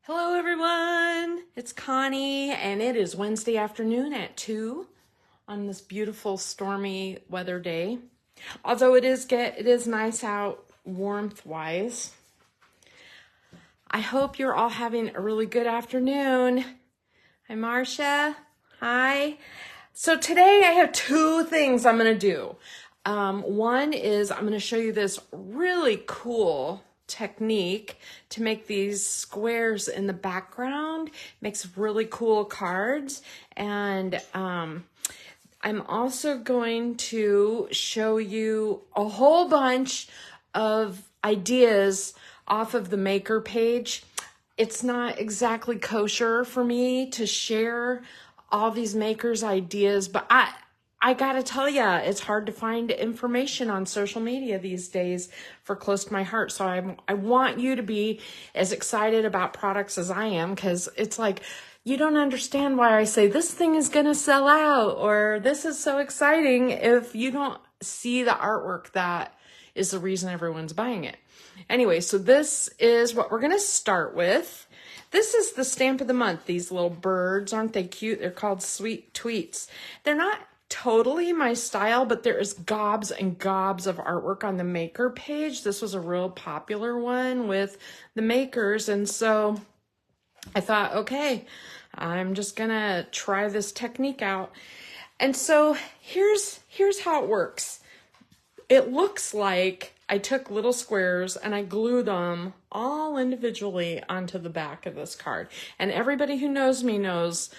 Hello everyone, it's Connie and it is Wednesday afternoon at 2 on this beautiful stormy weather day. Although it is nice out warmth wise. I hope you're all having a really good afternoon. Hi Marcia, hi. So today I have two things I'm gonna do. One is I'm gonna show you this really cool technique to make these squares in the background. Makes really cool cards. And I'm also going to show you a whole bunch of ideas off of the maker page. It's not exactly kosher for me to share all these makers ideas, but I gotta tell ya, it's hard to find information on social media these days for close to my heart. So I want you to be as excited about products as I am, because it's like, you don't understand why I say this thing is gonna sell out or this is so exciting if you don't see the artwork that is the reason everyone's buying it. Anyway, so this is what we're gonna start with. This is the stamp of the month. These little birds, aren't they cute? They're called Sweet Tweets. They're not totally my style, but there is gobs and gobs of artwork on the maker page. This was a real popular one with the makers, and so I thought, okay, I'm just gonna try this technique out. And so here's how it works. It looks like I took little squares and I glue them all individually onto the back of this card. And everybody who knows me knows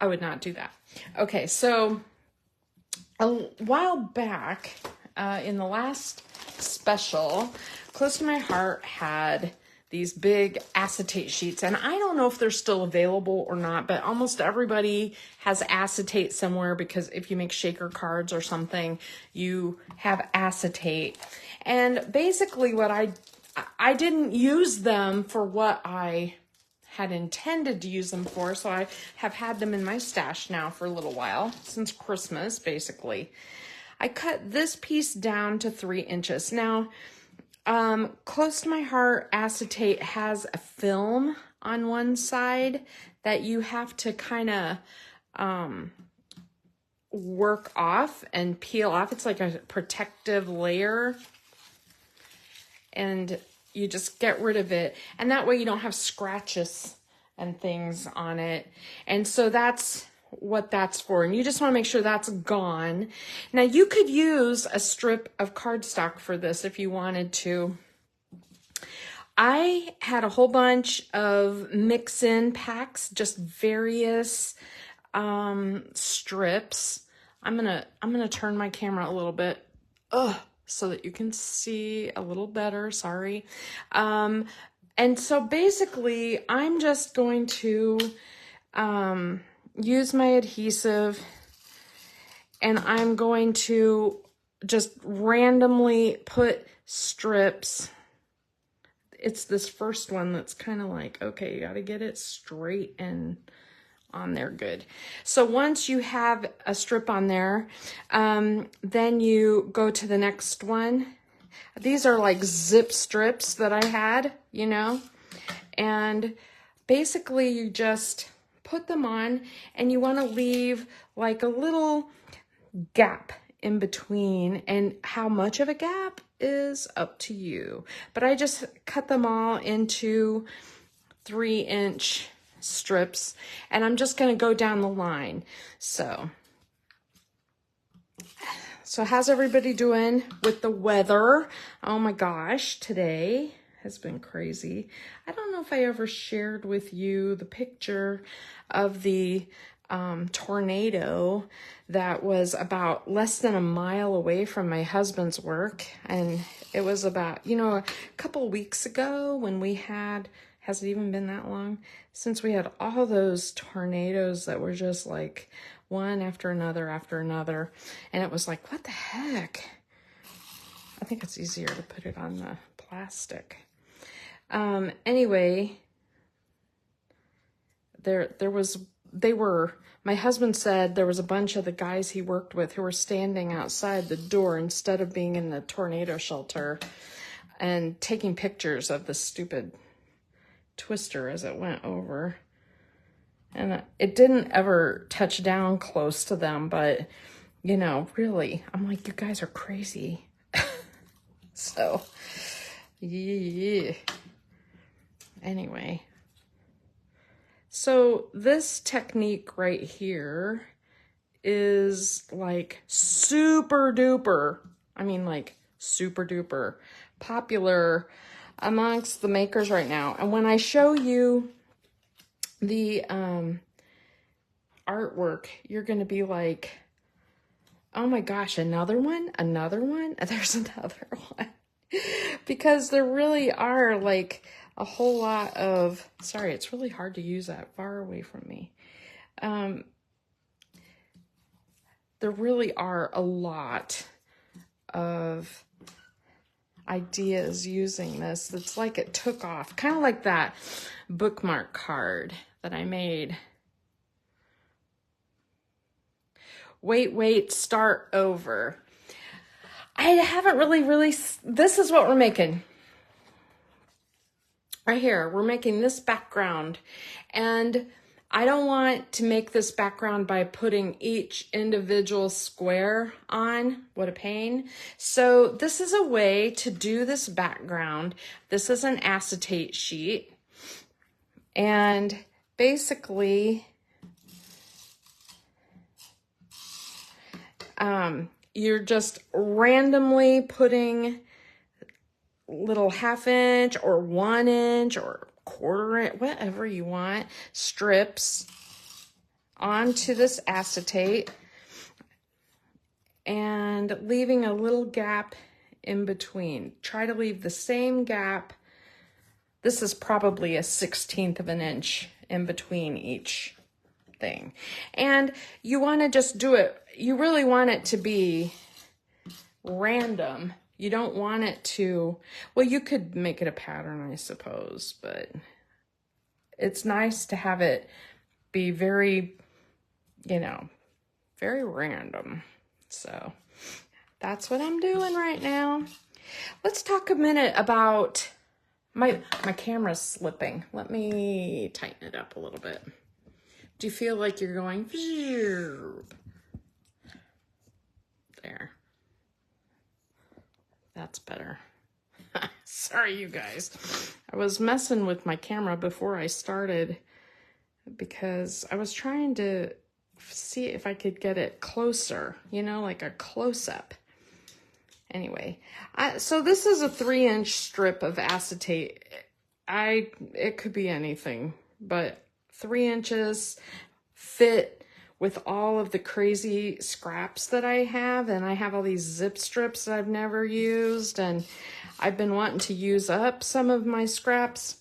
I would not do that. Okay, so a while back, in the last special, Close to My Heart had these big acetate sheets, and I don't know if they're still available or not, but almost everybody has acetate somewhere, because if you make shaker cards or something, you have acetate. And basically what I didn't use them for what I had intended to use them for, so I have had them in my stash now for a little while, since Christmas, basically. I cut this piece down to 3 inches. Now, Close to My Heart acetate has a film on one side that you have to kind of work off and peel off. It's like a protective layer, and you just get rid of it, and that way you don't have scratches and things on it. And so that's what that's for, and you just want to make sure that's gone. Now you could use a strip of cardstock for this if you wanted to. I had a whole bunch of mix-in packs, just various strips. I'm gonna turn my camera a little bit so that you can see a little better. Sorry. And so basically I'm just going to use my adhesive, and I'm going to just randomly put strips. It's this first one that's kind of like, okay, you got to get it straight and on there good. So once you have a strip on there, then you go to the next one. These are like zip strips that I had, you know, and basically you just put them on, and you want to leave like a little gap in between, and how much of a gap is up to you. But I just cut them all into 3-inch strips, and I'm just going to go down the line. So how's everybody doing with the weather? Oh my gosh, today has been crazy. I don't know if I ever shared with you the picture of the tornado that was about less than a mile away from my husband's work. And it was about, a couple weeks ago when we had, has it even been that long? Since we had all those tornadoes that were just like one after another after another. And it was like, what the heck? I think it's easier to put it on the plastic. Anyway, my husband said there was a bunch of the guys he worked with who were standing outside the door instead of being in the tornado shelter and taking pictures of the stupid twister as it went over. And it didn't ever touch down close to them, but, you know, really, I'm like, you guys are crazy. So, yeah. Anyway. So this technique right here is like super duper, I mean like super duper popular amongst the makers right now. And when I show you the artwork, you're going to be like, oh my gosh, another one? Another one? There's another one. Because there really are like a whole lot of, sorry, it's really hard to use that far away from me. There really are a lot of ideas using this. It's like it took off, kind of like that bookmark card that I made. Wait, start over. I haven't really, this is what we're making. Right here, we're making this background. And I don't want to make this background by putting each individual square on. What a pain. So this is a way to do this background. This is an acetate sheet. And basically, you're just randomly putting little 1/2 inch or 1 inch or 1/4 inch, whatever you want, strips onto this acetate and leaving a little gap in between. Try to leave the same gap. This is probably a 1/16 of an inch in between each thing. And you want to just do it, you really want it to be random. You don't want it to, well, you could make it a pattern, I suppose, but it's nice to have it be very, you know, very random. So that's what I'm doing right now. Let's talk a minute about my camera's slipping. Let me tighten it up a little bit. Do you feel like you're going there? That's better. Sorry, you guys. I was messing with my camera before I started because I was trying to see if I could get it closer, you know, like a close-up. Anyway, so this is a 3-inch strip of acetate. It could be anything, but 3 inches fit with all of the crazy scraps that I have. And I have all these zip strips that I've never used. And I've been wanting to use up some of my scraps.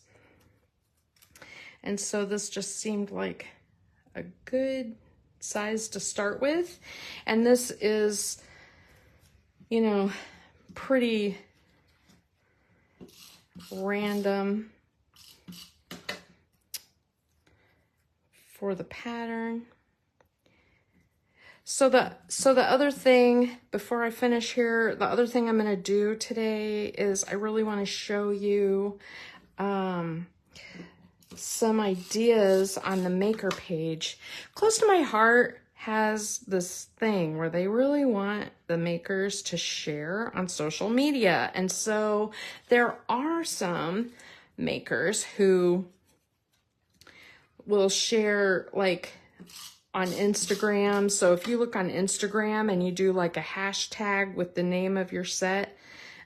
And so this just seemed like a good size to start with. And this is, you know, pretty random for the pattern. So the other thing, before I finish here, the other thing I'm going to do today is I really want to show you some ideas on the maker page. Close to My Heart has this thing where they really want the makers to share on social media. And so there are some makers who will share like on Instagram. So if you look on Instagram and you do like a hashtag with the name of your set,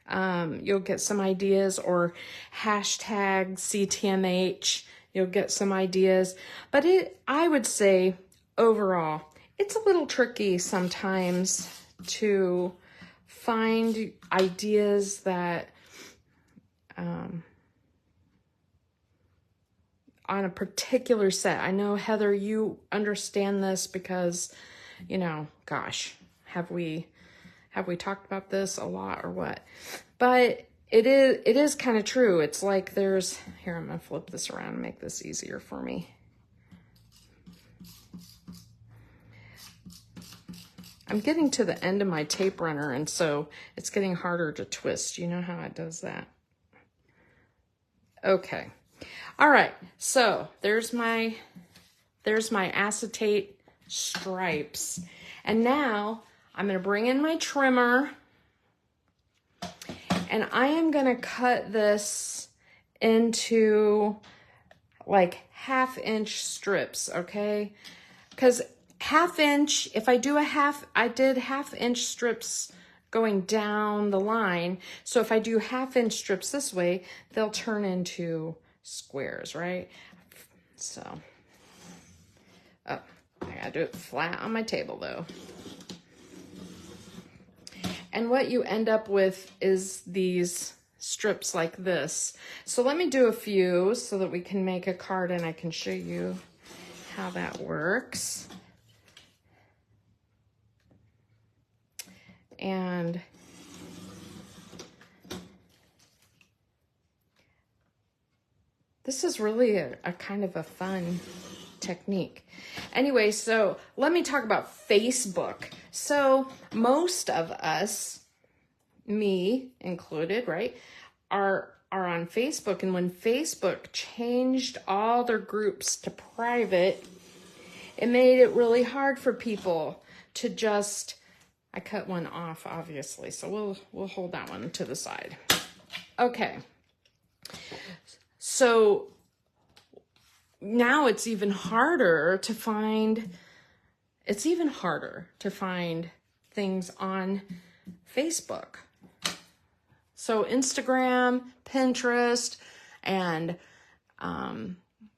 you'll get some ideas, or hashtag CTMH, you'll get some ideas. But I would say overall, it's a little tricky sometimes to find ideas that on a particular set. I know, Heather, you understand this because, you know, gosh, have we talked about this a lot or what? But it is kind of true. It's like there's, here, I'm gonna flip this around and make this easier for me. I'm getting to the end of my tape runner, and so it's getting harder to twist. You know how it does that? Okay. All right, so there's my acetate stripes. And now I'm gonna bring in my trimmer and I am gonna cut this into like 1/2 inch strips, okay? Because 1/2 inch, if I do I did 1/2 inch strips going down the line. So if I do 1/2 inch strips this way, they'll turn into squares, right? So, oh, I gotta do it flat on my table though. And what you end up with is these strips like this. So let me do a few so that we can make a card and I can show you how that works. And this is really a kind of a fun technique. Anyway, so let me talk about Facebook. So most of us, me included, right, are on Facebook. And when Facebook changed all their groups to private, it made it really hard for people to just, I cut one off, obviously, so we'll hold that one to the side. Okay. So now it's even harder to find things on Facebook. So Instagram, Pinterest, and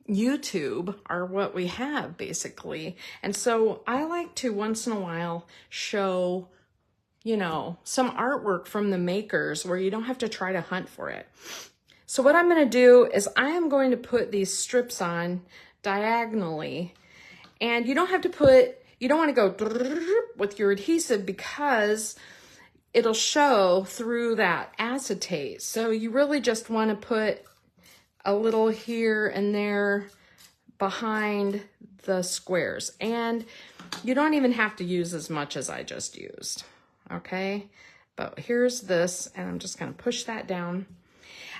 YouTube are what we have basically. And so I like to once in a while show, you know, some artwork from the makers where you don't have to try to hunt for it. So what I'm going to do is I am going to put these strips on diagonally, and you don't have to put, you don't want to go with your adhesive because it'll show through that acetate. So you really just want to put a little here and there behind the squares. And you don't even have to use as much as I just used, okay? But here's this, and I'm just going to push that down.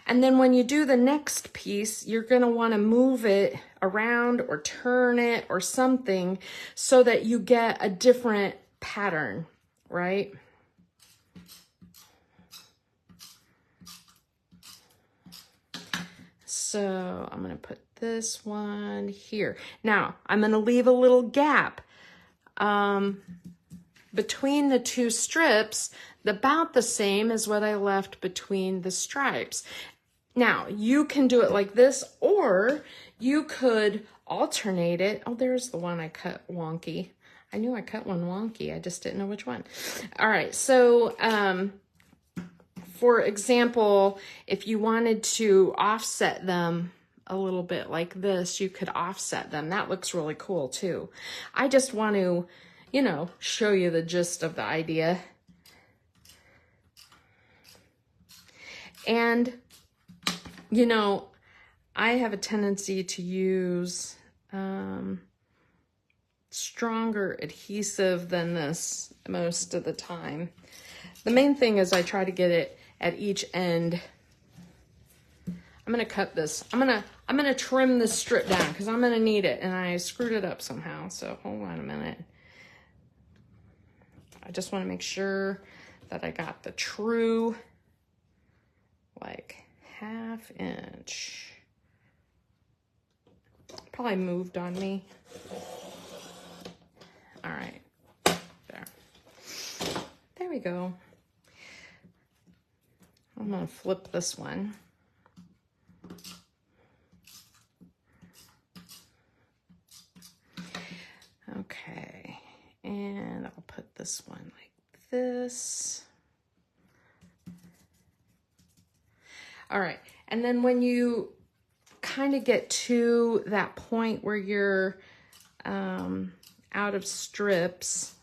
And then when you do the next piece, you're going to want to move it around or turn it or something so that you get a different pattern, right? So I'm going to put this one here. Now I'm going to leave a little gap between the two strips, about the same as what I left between the stripes. Now you can do it like this, or you could alternate it. Oh, there's the one I cut wonky. I knew I cut one wonky. I just didn't know which one. All right. So, for example, if you wanted to offset them a little bit like this, you could offset them. That looks really cool too. I just want to, you know, show you the gist of the idea. And, you know, I have a tendency to use stronger adhesive than this most of the time. The main thing is I try to get it at each end. I'm gonna cut this. I'm gonna trim this strip down because I'm gonna need it, and I screwed it up somehow. So hold on a minute. I just want to make sure that I got the true, like, 1/2 inch. Probably moved on me. All right, there. There we go. I'm gonna flip this one. Okay, and I'll put this one like this. All right, and then when you kind of get to that point where you're out of strips,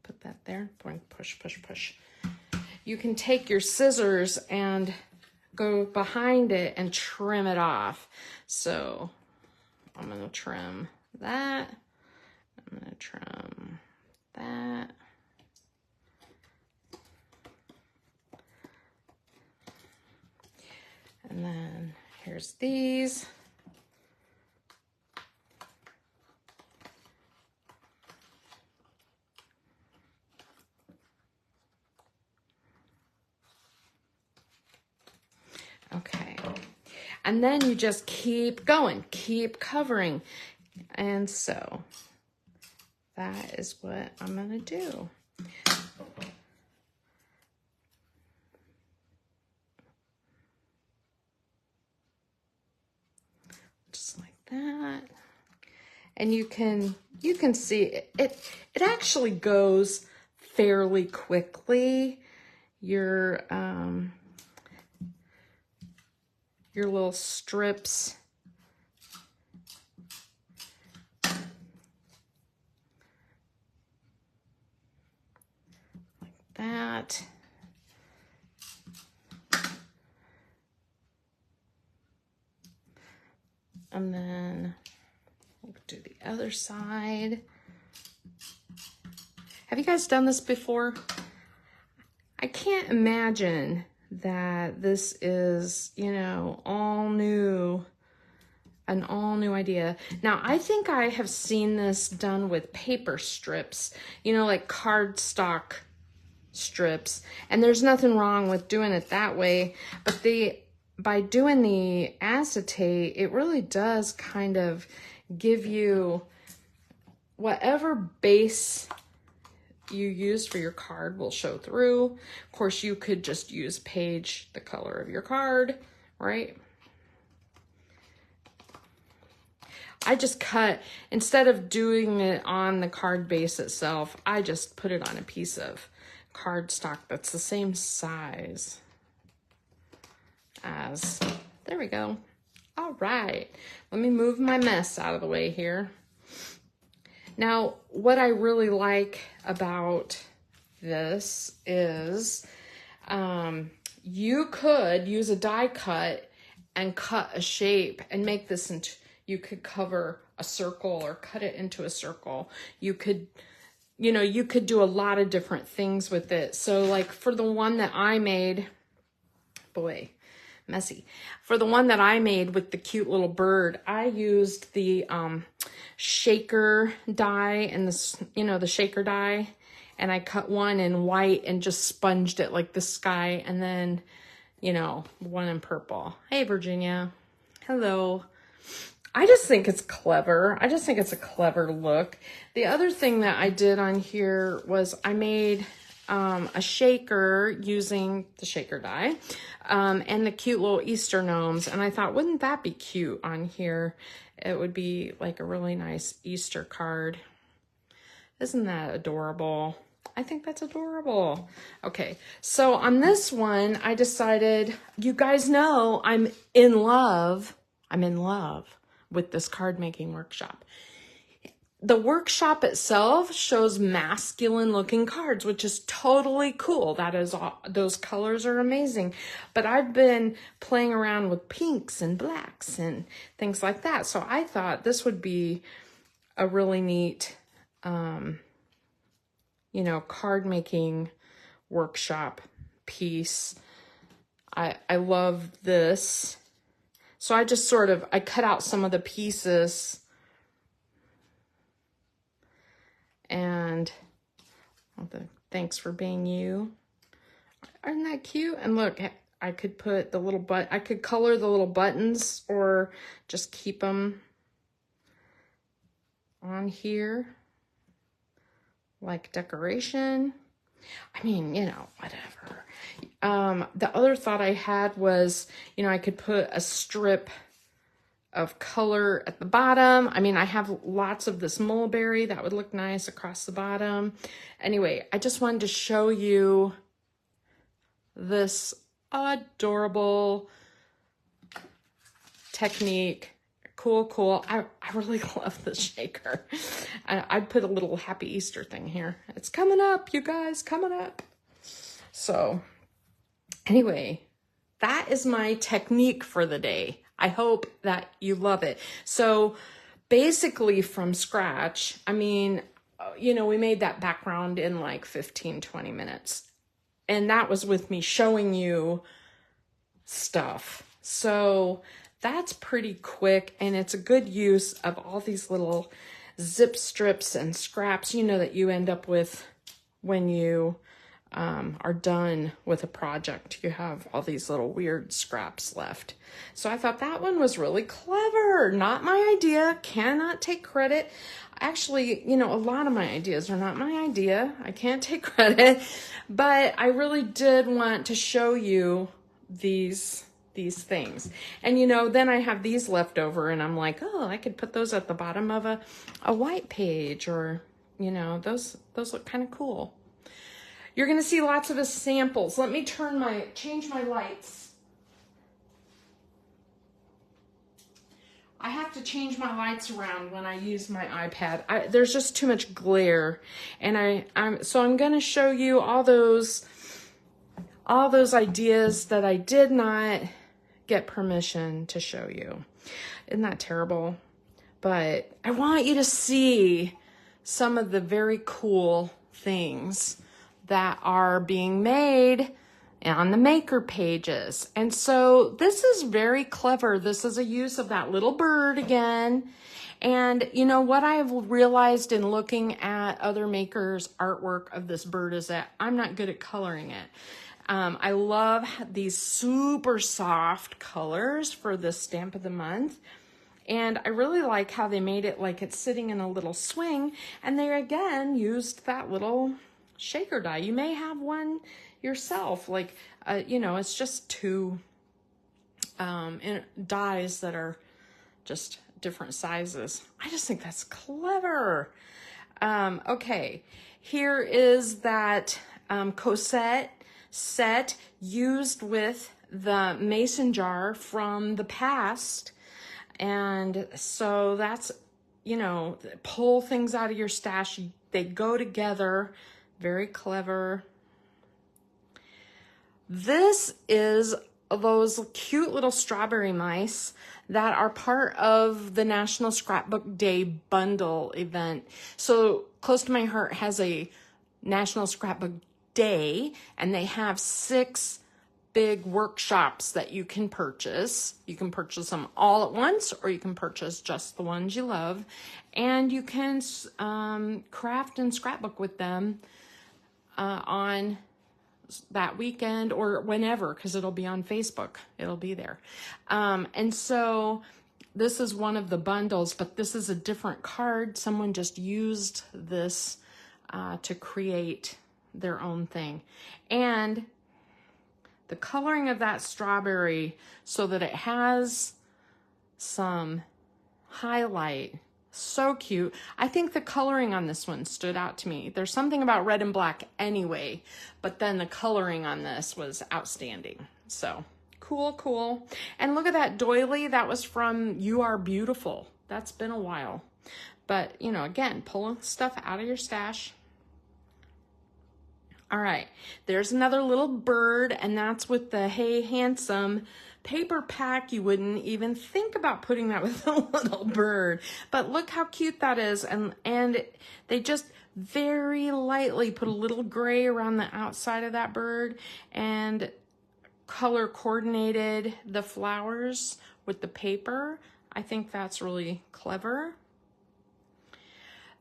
put that there, push, push, push. You can take your scissors and go behind it and trim it off. So I'm gonna trim that. I'm gonna trim that. There's these. Okay. And then you just keep going, keep covering. And so that is what I'm going to do. Just like that. And you can see it actually goes fairly quickly. Your little strips like that. And then we'll do the other side. Have you guys done this before? I can't imagine that this is, you know, an all new idea. Now, I think I have seen this done with paper strips, you know, like cardstock strips. And there's nothing wrong with doing it that way, but by doing the acetate, it really does kind of give you whatever base you use for your card will show through. Of course, you could just use page, the color of your card, right? I just cut, instead of doing it on the card base itself, I just put it on a piece of cardstock that's the same size as, there we go. All right, let me move my mess out of the way here. Now, what I really like about this is you could use a die cut and cut a shape and make this into, you could cover a circle or cut it into a circle. You could, you know, you could do a lot of different things with it. So like for the one that I made, boy, messy. For the one that I made with the cute little bird, I used the shaker die and this, you know, the shaker die, and I cut one in white and just sponged it like the sky, and then, you know, one in purple. Hey, Virginia. Hello. I just think it's clever. I just think it's a clever look. The other thing that I did on here was I made a shaker using the shaker die and the cute little Easter gnomes. And I thought, wouldn't that be cute on here? It would be like a really nice Easter card. Isn't that adorable? I think that's adorable. Okay, so on this one, I decided, you guys know I'm in love with this card making workshop. The workshop itself shows masculine looking cards, which is totally cool. That is all, those colors are amazing. But I've been playing around with pinks and blacks and things like that. So I thought this would be a really neat, you know, card making workshop piece. I love this. So I just sort of, I cut out some of the pieces. And thanks for being you. Isn't that cute? And look, I could put the little I could color the little buttons or just keep them on here like decoration. I mean, you know, whatever. The other thought I had was, you know, I could put a strip of color at the bottom. I mean, I have lots of this mulberry that would look nice across the bottom. Anyway, I just wanted to show you this adorable technique. Cool. I really love the shaker. I'd put a little happy Easter thing here. It's coming up, you guys, coming up. So anyway, that is my technique for the day. I hope that you love it. So basically from scratch, I mean, you know, we made that background in like 15, 20 minutes. And that was with me showing you stuff. So that's pretty quick, and it's a good use of all these little zip strips and scraps, you know, that you end up with when you are done with a project. You have all these little weird scraps left. So I thought that one was really clever. Not my idea. Cannot take credit. Actually, you know, a lot of my ideas are not my idea. I can't take credit, but I really did want to show you these things. And you know, then I have these left over and I'm like, oh, I could put those at the bottom of a white page, or, you know, those look kind of cool. You're going to see lots of samples. Let me change my lights. I have to change my lights around when I use my iPad. There's just too much glare, and so I'm going to show you all those ideas that I did not get permission to show you. Isn't that terrible? But I want you to see some of the very cool things that are being made on the maker pages. And so this is very clever. This is a use of that little bird again. And you know what I've realized in looking at other makers' artwork of this bird is that I'm not good at coloring it. I love these super soft colors for the stamp of the month. And I really like how they made it like it's sitting in a little swing. And they again used that little shaker die. You may have one yourself, like, you know, it's just two dies that are just different sizes. I just think that's clever. Okay, here is that Cosette set used with the mason jar from the past. And so that's, you know, pull things out of your stash. They go together. Very clever. This is those cute little strawberry mice that are part of the National Scrapbook Day bundle event. So Close to My Heart has a National Scrapbook Day, and they have 6 big workshops that you can purchase. You can purchase them all at once, or you can purchase just the ones you love, and you can craft and scrapbook with them on that weekend or whenever, because it'll be on Facebook. It'll be there. And so this is one of the bundles, but this is a different card. Someone just used this to create their own thing. And the coloring of that strawberry so that it has some highlight, so cute. I think the coloring on this one stood out to me. There's something about red and black anyway, but then the coloring on this was outstanding. So cool, cool. And look at that doily. That was from You Are Beautiful. That's been a while. But, you know, again, pulling stuff out of your stash. All right, there's another little bird, and that's with the Hey Handsome paper pack. You wouldn't even think about putting that with a little bird, but look how cute that is. And they just very lightly put a little gray around the outside of that bird and color coordinated the flowers with the paper. I think that's really clever.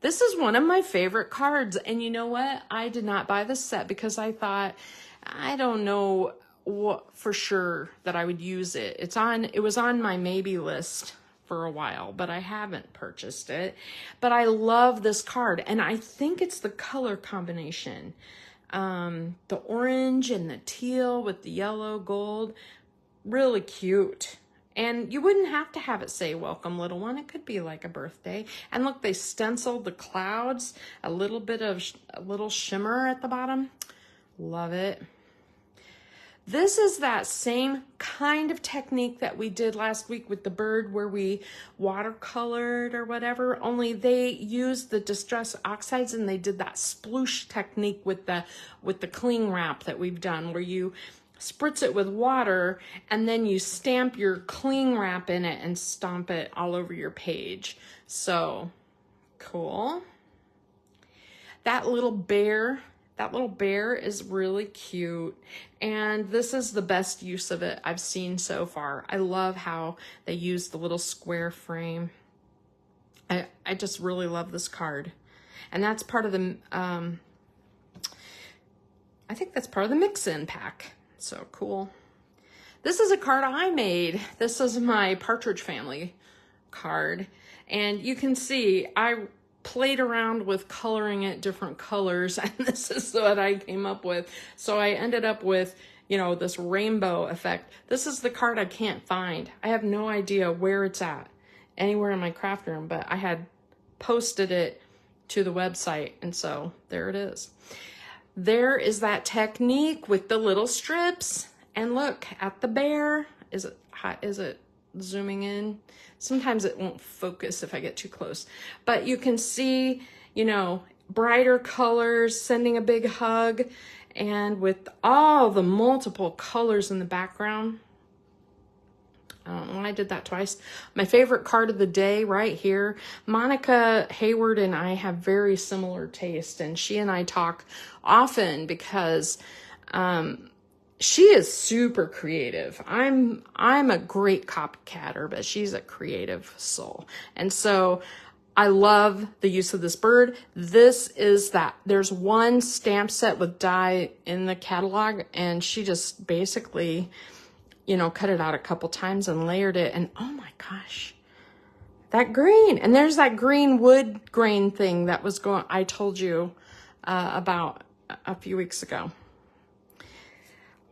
This is one of my favorite cards, and you know what? I did not buy this set because I thought, I don't know what for sure that I would use it. It was on my maybe list for a while, but I haven't purchased it. But I love this card, and I think it's the color combination. The orange and the teal with the yellow gold, really cute. And you wouldn't have to have it say, welcome little one. It could be like a birthday. And look, they stenciled the clouds, a little shimmer at the bottom. Love it. This is that same kind of technique that we did last week with the bird where we watercolored or whatever, only they used the distress oxides and they did that sploosh technique with the cling wrap that we've done, where you spritz it with water and then you stamp your cling wrap in it and stomp it all over your page. So cool. That little bear That little bear is really cute, and this is the best use of it I've seen so far. I love how they use the little square frame. I just really love this card, and that's part of the I think that's part of the mix-in pack. So cool. This is a card I made. This is my Partridge Family card, and you can see I played around with coloring it different colors, and this is what I came up with. So I ended up with, you know, this rainbow effect. This is the card I can't find. I have no idea where it's at anywhere in my craft room, but I had posted it to the website, and so there it is. There is that technique with the little strips, and look at the bear. Is it zooming in? Sometimes it won't focus if I get too close, but you can see, you know, brighter colors, sending a big hug, and with all the multiple colors in the background. I don't know why I did that twice. My favorite card of the day right here. Monica Hayward and I have very similar taste, and she and I talk often because she is super creative. I'm a great copycatter, but she's a creative soul. And so I love the use of this bird. This is that. There's one stamp set with die in the catalog, and she just basically, you know, cut it out a couple times and layered it. And oh my gosh, that green. And there's that green wood grain thing that was going, I told you about a few weeks ago.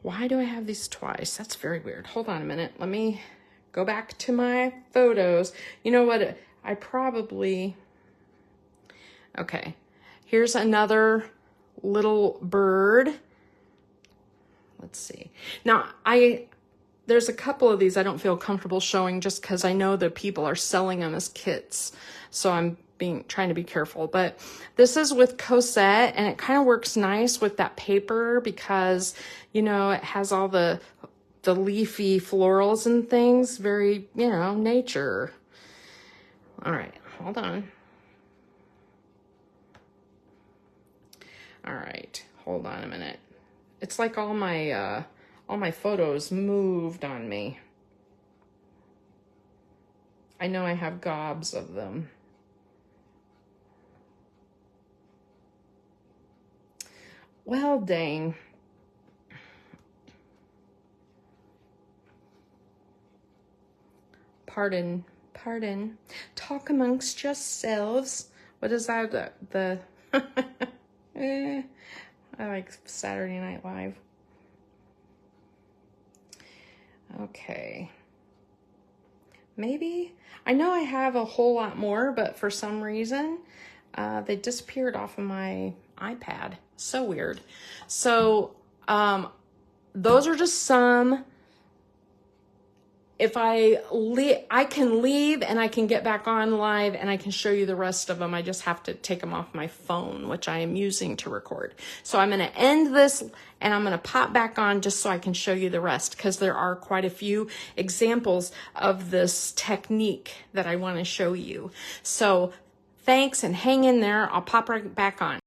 Why do I have these twice? That's very weird. Hold on a minute. Let me go back to my photos. You know what? I probably... Okay. Here's another little bird. Let's see. Now, there's a couple of these I don't feel comfortable showing just because I know that people are selling them as kits. So I'm trying to be careful, but this is with Cosette, and it kind of works nice with that paper because, you know, it has all the leafy florals and things, very, you know, nature. All right, hold on. All right, hold on a minute. It's like all my photos moved on me. I know I have gobs of them. Well, dang. Pardon. Talk amongst yourselves. What is that? I like Saturday Night Live. Okay. Maybe. I know I have a whole lot more, but for some reason, they disappeared off of my iPad. So weird. So, those are just some. If I can leave and I can get back on live and I can show you the rest of them. I just have to take them off my phone, which I am using to record. So I'm going to end this and I'm going to pop back on just so I can show you the rest, because there are quite a few examples of this technique that I want to show you. So thanks, and hang in there. I'll pop right back on.